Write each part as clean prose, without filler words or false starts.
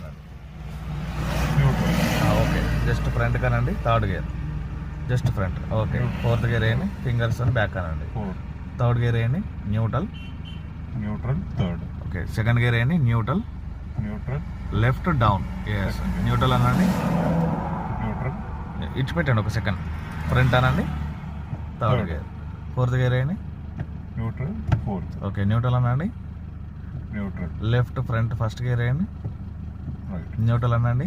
అనండి. Okay, just front కనండి. Third gear just front. Okay, fourth gear వేయండి. Fingers అని బ్యాక్ అనండి. థర్డ్ గేర్ వేయండి. Neutral third. Okay, second gear వేయండి. Neutral left down. Yes, neutral అనండి. ఇచ్చి పెట్టండి ఒక సెకండ్. ఫ్రంట్ అనండి. Third gear. ఫోర్త్ గేర్ వేయండి. ఓకే, న్యూట్రల్ అనండి. లెఫ్ట్ ఫ్రంట్ ఫస్ట్ గేర్ వేయండి. న్యూట్రల్ అనండి.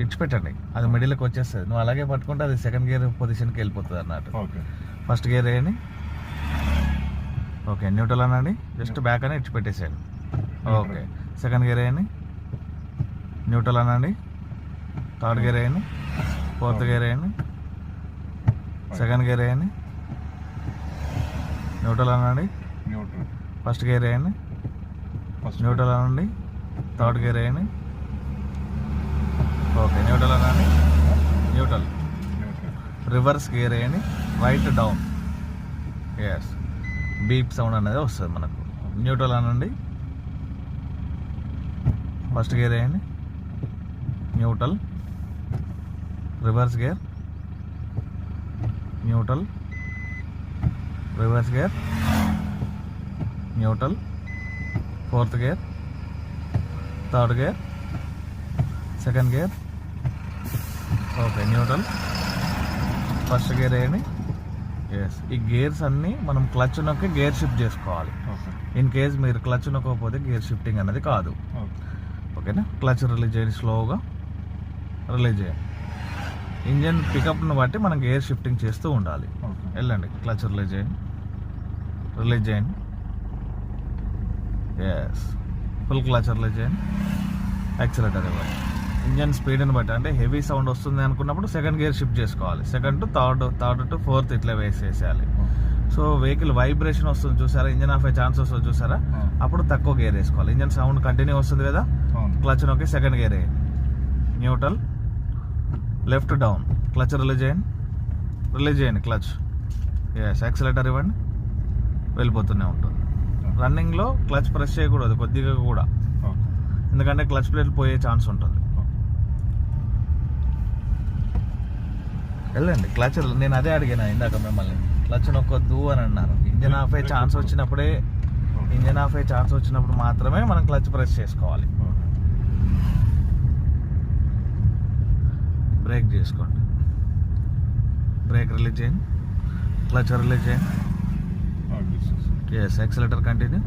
ఇచ్చి పెట్టండి, అది మిడిల్కి వచ్చేస్తుంది. నువ్వు అలాగే పట్టుకుంటే అది సెకండ్ గేర్ పొజిషన్కి వెళ్ళిపోతుంది అన్నట్టు. ఫస్ట్ గేర్ వేయండి. ఓకే, న్యూట్రల్ అనండి. జస్ట్ బ్యాక్ అని ఇచ్చి పెట్టేసేయండి. ఓకే, సెకండ్ గేర్ వేయండి. న్యూట్రల్ అనండి. థర్డ్ గేర్ వేయండి. ఫోర్త్ గేర్ వేయండి. సెకండ్ గేర్ వేయండి. న్యూట్రల్ అనండి. ఫస్ట్ గేర్ వేయండి. న్యూట్రల్ అనండి. థర్డ్ గేర్ వేయండి. ఓకే, న్యూట్రల్ అనండి. న్యూట్రల్ రివర్స్ గేర్ వేయండి. Right down. Yes, beep sound అనేది వస్తుంది మనకు. న్యూట్రల్ అనండి. ఫస్ట్ గేర్ వేయండి. Neutral reverse gear. Neutral reverse gear. Neutral fourth gear. Third gear. Second gear. Okay, neutral first gear వేయండి. Yes, ఈ gears అన్నీ మనం క్లచ్ నొక్కి గేర్ షిఫ్ట్ చేసుకోవాలి. ఇన్ కేస్ మీరు క్లచ్ నొక్కకపోతే గేర్ షిఫ్టింగ్ అనేది కాదు. ఓకేనా, క్లచ్ రిలీజ్ చేయండి. స్లోగా రిలీజ్ చేయండి. ఇంజన్ పికప్ను బట్టి మనం గేర్ షిఫ్టింగ్ చేస్తూ ఉండాలి. వెళ్ళండి, క్లచ్ రిలీజ్ చేయండి. రిలీజ్ చేయండి. ఎస్, ఫుల్ క్లచ్ రిలీజ్ చేయండి. యాక్సిలరేటర్ ఇవ్వండి. ఇంజన్ స్పీడ్ని బట్టి, అంటే హెవీ సౌండ్ వస్తుంది అనుకున్నప్పుడు సెకండ్ గేర్ షిఫ్ట్ చేసుకోవాలి. Second to third to fourth ఇట్లా వేసేసేయాలి. సో వెహికల్ వైబ్రేషన్ వస్తుంది చూసారా, ఇంజన్ ఆఫ్ అయ్యే ఛాన్స్ వస్తుంది చూసారా, అప్పుడు తక్కువ గేర్ వేసుకోవాలి. ఇంజన్ సౌండ్ కంటిన్యూ వస్తుంది కదా, క్లచ్ నొక్కి సెకండ్ గేర్ వేయండి. Neutral left down. Clutch release చేయండి. క్లచ్. ఎస్, యాక్సిలరేటర్ ఇవ్వండి. వెళ్ళిపోతూనే ఉంటుంది. రన్నింగ్లో క్లచ్ ప్రెస్ చేయకూడదు కొద్దిగా కూడా, ఎందుకంటే క్లచ్ ప్లేట్ పోయే ఛాన్స్ ఉంటుంది. వెళ్ళండి, క్లచ్. నేను అదే అడిగాను ఇందాక మిమ్మల్ని, క్లచ్ నొక్కొద్దు అని అన్నారు. ఇంజన్ ఆఫ్ అయ్యే ఛాన్స్ వచ్చినప్పుడు మాత్రమే మనం క్లచ్ ప్రెస్ చేసుకోవాలి. బ్రేక్ చేసుకోండి. బ్రేక్ రిలీజ్ చేయండి. క్లచ్ రిలీజ్ చేయండి. Yes, accelerator continue.